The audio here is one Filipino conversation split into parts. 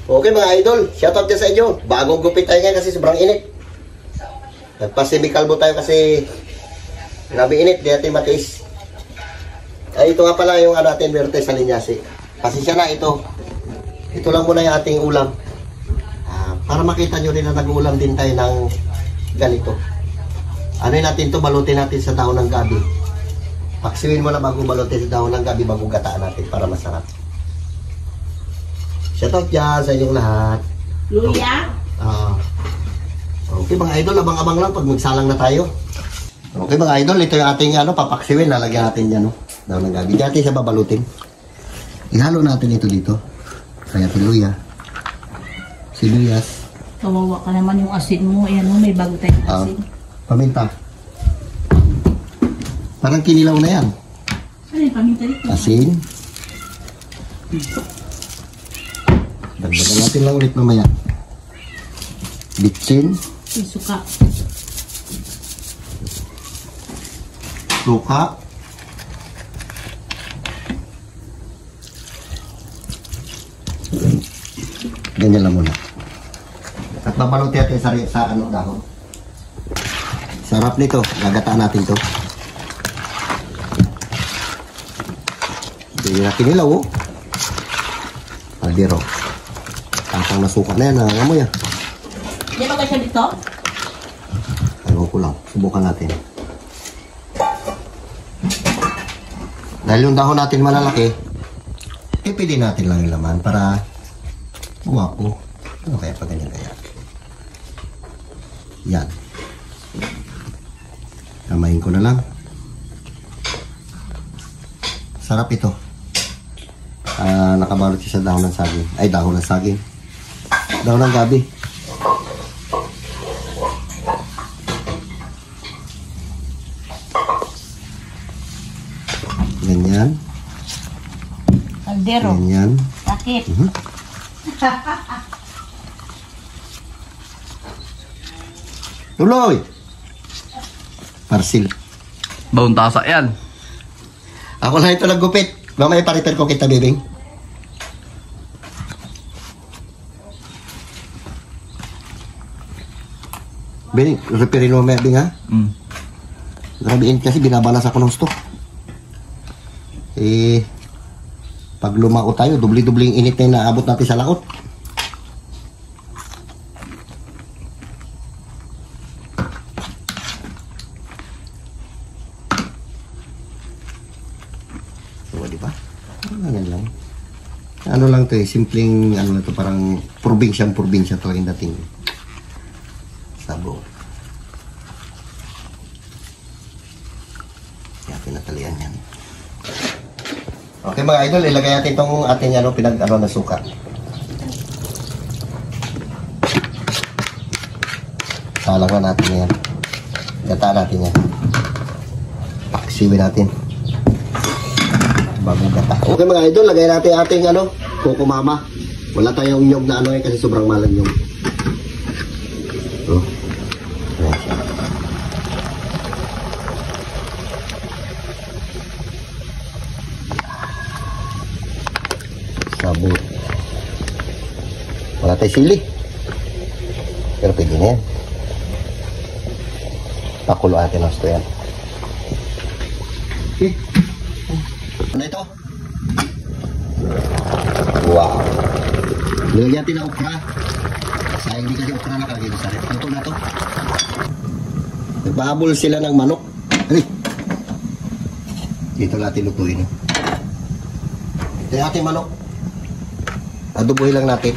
Okay mga idol, shoutout dyan sa inyo. Bagong gupit tayo ngayon kasi sobrang init. Nagpa-semikalbo tayo kasi grabe init, di natin matiis. Ay, ito nga pala yung natin meron tayo sa linyasi. Pasensya na ito. Ito lang muna yung ating ulam. Para makita nyo rin na nag-uulam din tayo ng ganito. Ano natin to, balutin natin sa dahon ng gabi. Paksiwin mo na bago balutin sa dahon ng gabi, bago gataan natin para masarap. Shoutout dyan sa inyong lahat. Luya? Okay mga idol, abang-abang lang pag magsalang na tayo. Okay mga idol, ito yung ating papaksiwin. Lalagyan natin yan. Dahon ng gabi. Dati sa babalutin. Ihalo natin ito dito. Kaya luya. Sibuyas. Kawawa ka naman yung asin mo. Ayan mo, may bago tayong asin. Paminta. Parang kinilaw na yan. Ano yung paminta dito? Asin. Dagdagan natin lang ulit mamaya. Bitsin. Suka. Suka. Ganyan lang muna. At babalutin natin sa dahon. Sarap nito. Gagataan natin to. Hindi na kinilaw, oh. Albiro. Tapang nasuka na yan. Nangangamoy, ah. Hindi ba siya dito? Ayaw ko lang. Subukan natin. Dahil yung dahon natin malalaki, pwede natin lang yung laman para guwapo. Ano kaya pag ganyan kaya? Yan. Kamayin ko na lang. Sarap ito. Nakabalot siya sa dahon ng saging. Ay, dahon ng saging. Dahon ng gabi. Ganyan. Kaldero. Ganyan. Sakit. Tuloy! Parsil. Baon tasa yan. Ako lang ito naggupit. Mamaya paritan ko kita, bibing. Bing, reperin mo mamaya, bing, ha? Grabe init kasi binabalas ako ng stock. Pag lumao tayo, dubli-dubli yung init na yung naabot natin sa laot. So, di ba? Ganyan lang. Ano lang to simpleng, ano na to, parang probinsya to yung dating sabo. Kaya pinatalian yan. Okay mga idol, ilagay natin itong ating na suka. Salang na natin yan. Gataan natin yan. Paksiwin natin. Bagong gata. Okay mga idol, lagay natin ating kukumama. Wala tayong nyog na kasi sobrang malang nyog. So, ayan siya. Sabot. Wala tayong sili. Pero pwede na yan. Pakulo natin ang gusto yan. Okay. Ano ito? Wow. Nilagyan natin ng okra. Sayang di kasi okra nakalagay sa rep. Ito na to. Nagpahabol sila ng manok. Ay! Dito natin lutuin. Ito yung ating manok. Adoboy lang natin.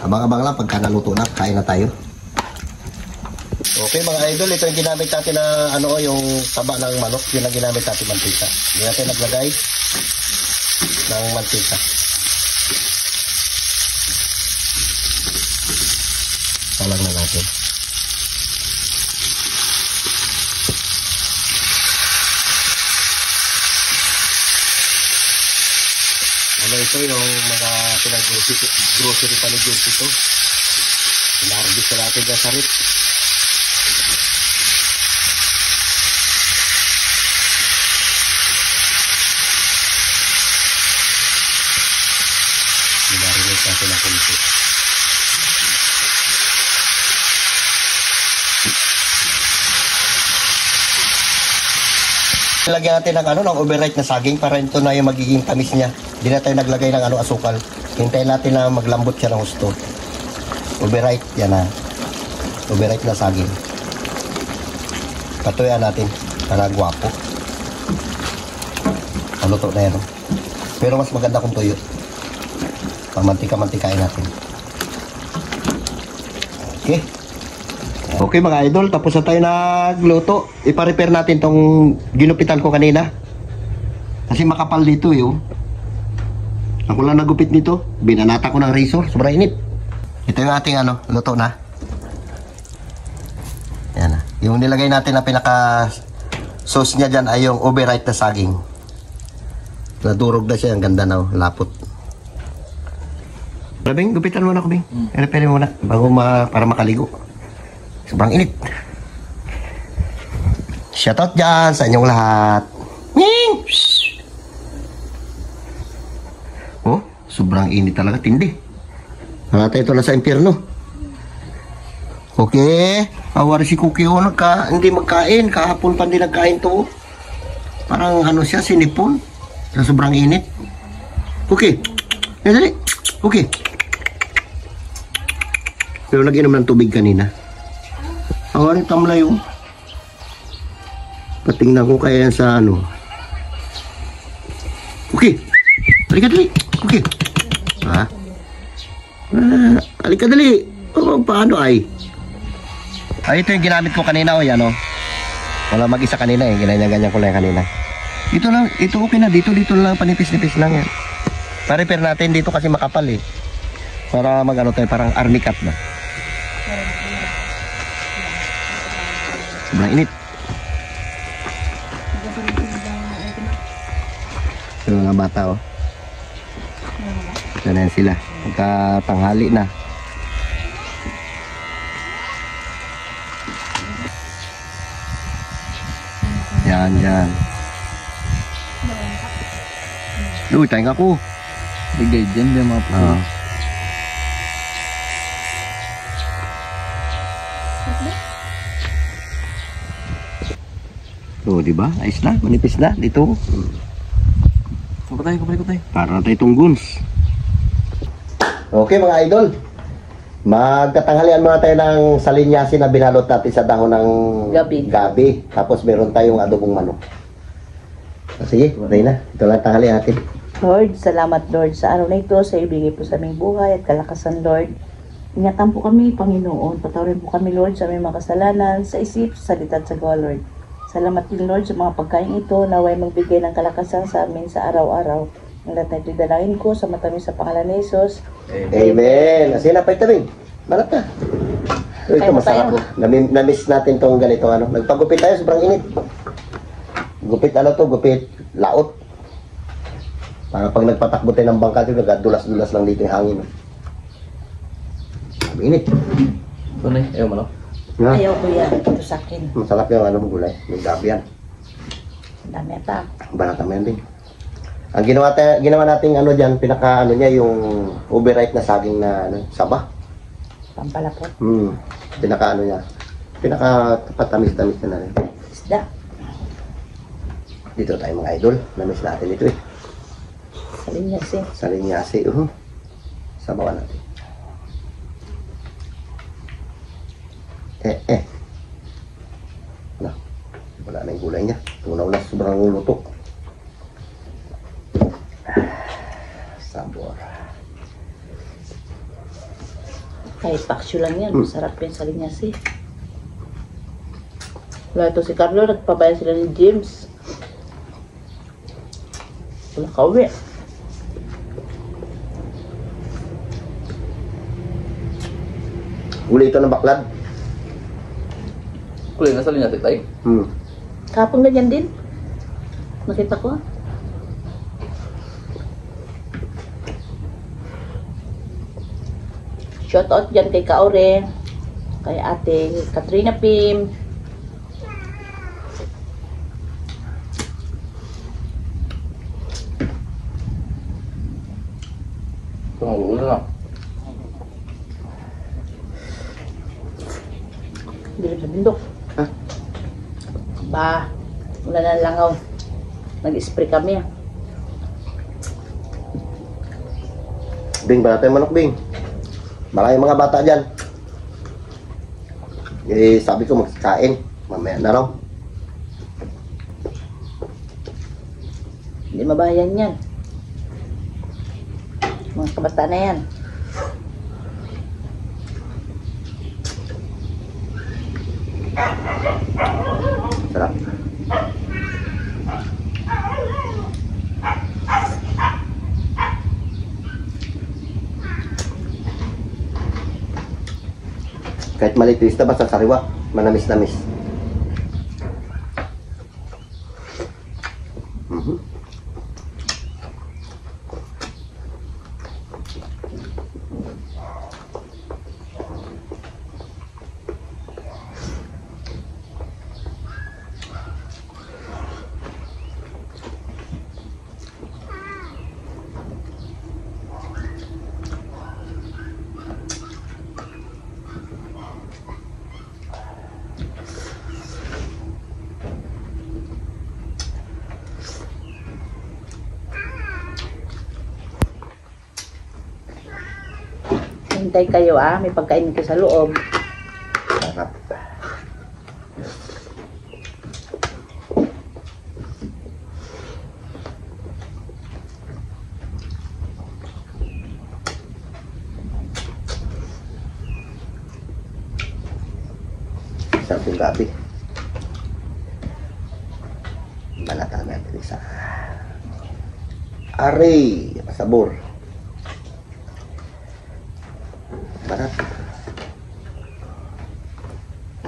Abang-abang lang pagka naluto na, kain na tayo. Okay mga idol, ito yung ginamit natin na yung taba ng manok. Yun ang ginamit natin mantika. Hindi natin naglagay ng mantika. Salang na natin. Ito yung mga pinag-grocery pa ni Jules ito. Pinarabis na natin dyan sa rip. natin ng kunti. Lagyan natin ng ng overripe na saging para ito na yung magiging tamis niya. Hindi na tayo naglagay ng asukal. Hintayin natin na maglambot siya ng gusto. Overripe, yan na. Overripe na saging. Patuyan natin para gwapo. Maluto na yan. Pero mas maganda kung tuyo. Pamantika-mantikain natin. Okay. Okay mga idol, tapos na tayo nagluto. Ipa-repair natin tong ginupitan ko kanina. Kasi makapal dito yun. Ako lang nagupit nito. Binanata ko ng razor. Sobrang init. Ito yung ating luto na. Yan na. Yung nilagay natin na pinaka sauce niya dyan ay yung overripe na saging. Nadurog na siya. Ang ganda na. Lapot. Bing, gupitan mo na ko, Bing. Repair mo na. Bago para makaligo. Sobrang init. Shoutout dyan sa inyong lahat. Oh, sobrang init talaga. Tindi. Halata ito na sa impyerno. Okay. Awari si Cookie o hindi magkain. Kahapon pa hindi nagkain to. Parang siya, sinipon. Sa sobrang init. Okay. Yan dali. Okay. Pero nag-inom ng tubig kanina. Awarin tamlay oh. Patingnan ko kaya yan sa Okay. Halika dali. Okay. Ha? Halika dali. Paano ay? Ay, ito yung ginamit ko kanina yan Wala mag-isa kanina Ganyan-ganyan ko lang kanina. Ito lang. Ito okay na. Dito lang. Panipis-nipis lang yan. Pa-repair natin dito kasi makapal Para tayo parang army cut na. Sobrang init. Ito mga bata Ito na yan sila. Magkatanghali na. Yan. Uy, tayong ako. Bigay dyan din mga puso. Diba? Ayos na, manipis na dito. Kapatay. Para na tayo itong guns. Okay mga idol. Magkatanghalian muna tayo ng salinyasi na binalot natin sa dahon ng gabi. Tapos meron tayong adobong manok. Sige, patay na. Ito lang tanghalian natin. Lord, salamat Lord sa araw na ito, sa ibigay po sa aming buhay at kalakasan Lord. Ingatan po kami, Panginoon. Patawarin po kami Lord sa aming mga kasalanan, sa isip, sa salita at sa gawa Lord. Salamat din Lord sa mga pagkain ito, naway magbigay ng kalakasan sa amin sa araw-araw. Ang lahat na ito dalangin ko sa matamis sa pangalan ni Jesus. Amen. Kasi napay tabing. Balat na. Ito masarap. Namiss natin tong ganito. Nagpagupit tayo, sobrang init. Gupit gupit laot. Para pag nagpatakbo tayo ng bangka, nagdulas-dulas lang dito yung hangin. Init. Tunay, ayaw mo Ayaw ko yan. Ito sa akin. Masarap yung gulay. May gabi yan. Dami ata. Balat naman din. Ang ginawa natin dyan, pinaka niya yung overripe na saging na saba. Pampalapot. Pinaka niya. Pinaka patamis-tamis na rin. Isda. Dito tayo mga idol. Namiss natin ito Salinyasi. Salinyasi. Sabawan natin. Wala na yung gulay niya. Tunaw na sobrang luto. Sabor. Kahit paksyo lang yan, masarap yung salinyasi. Wala ito si Carlo, nagpabayan sila ni James. Wala kauwi. Uli ito ng baklad. Kulay na sa linya tay. Kapag ganyan din. Nakita ko. Shoutout dyan kay Kaore, kay ate Katrina Pim. Pangulo na. Dilim sa bundok. Ha? Ba, wala na langaw. Nag-spray kami ah. Bing, ba natin manok, Bing? Baka yung mga bata dyan. Eh, sabi ko magkain. Mamaya na raw. Hindi mabayan yan. Mga kabataan na yan. Sarap. Kahit maliit isda, basta sariwa, manamis-namis. Mhm. Hintay kayo ah, may pagkain ko sa loob. Sarap. Sarap yung gabi. Balatan natin isa. Aray! Pasabor. Sarap.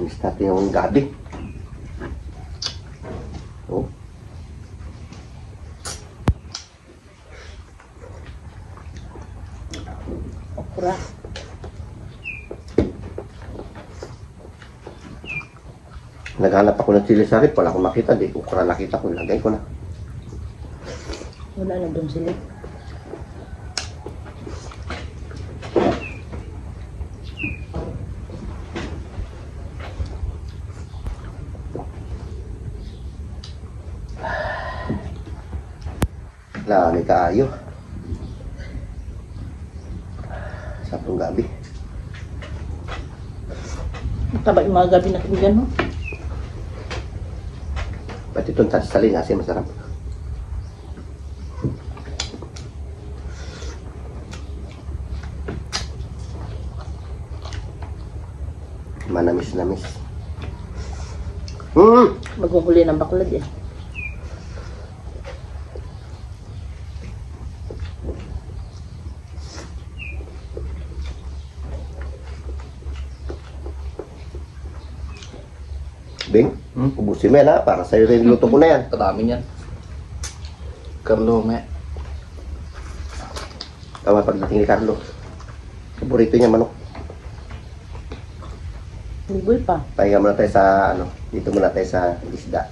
Miss natin yung gabi. Oh. Okra. Naghanap ako ng chili sarip. Wala akong makita. Di ukra nakita ko. Lagay ko na. Wala na doon sila. Lami kaayo. Sa itong gabi. Taba yung mga gabi natin dyan, no? Ba't itong saling kasi masarap. Manamis-namis. Maghuhuli ng baklad eh. Bing, ubusin mo yan ha. Para sa'yo rin luto ko na yan. Kadami niyan. Carlo, me. Tama pagdating ni Carlo. Paborito niya manok. Liboy pa. Pahinga muna tayo sa ano. Dito muna tayo sa isda.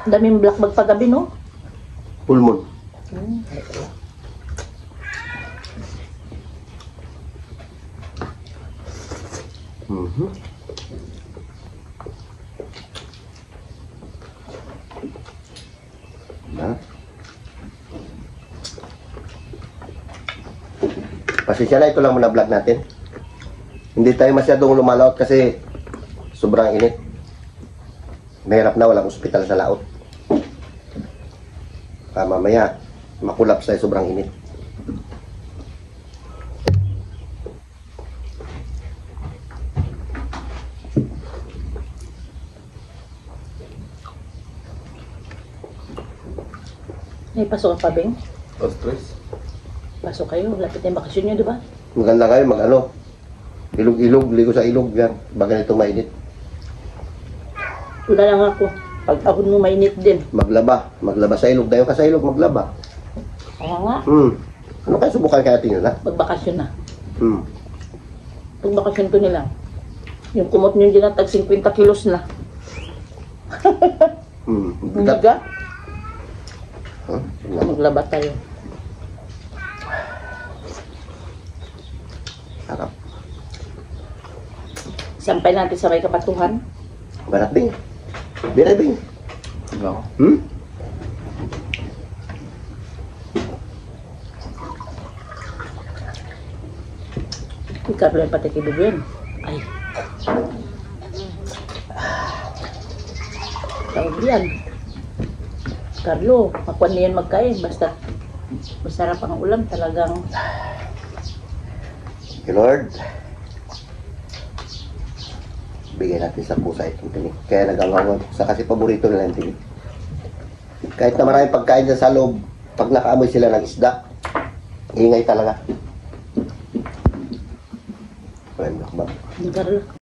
Ang daming black bag pagabi, no? Pulmon. Mhm. Nah. Pasensya na, ito lang muna vlog natin. Hindi tayo masyadong lumalaot kasi sobrang init. Mahirap na, walang ospital sa laot. Mamaya, makulap sa sobrang init. May pasok pa, Bing? Ostrich. Pasok kayo. Lapit na yung bakasyon nyo, di ba? Maganda kayo, mag-ano. Ilog-ilog, ligo sa ilog yan. Baga nito mainit. Wala lang ako. Pag ahon mo mainit din. Maglaba sa ilog. Dayo ka sa ilog, maglaba. Kaya nga. Ano kaya subukan kaya natin yun, ha? Pagbakasyon na. Hmm. Pagbakasyon ko nila. Yung kumot nyo dyan tag 50 kilos na. Hmm. Hindi ka? Huh? Maglabat tayo. Sarap. Sampay natin sa may kapatuhan. Barat, Bing. Biray, Bing. No. Hmm? Ikaw lang pati kibigyan. Ay. Tawag yan. Carlo, makuha niyan magkain. Basta masarap ang ulam talagang. Thank you, Lord. Bigyan natin sa pusa itong tinik. Kaya nag-angawan sa kasi paborito nila yung tinik. Kahit na maraming pagkain dyan sa loob, pag nakaamoy sila ng isda, ingay talaga. Well, Carlo.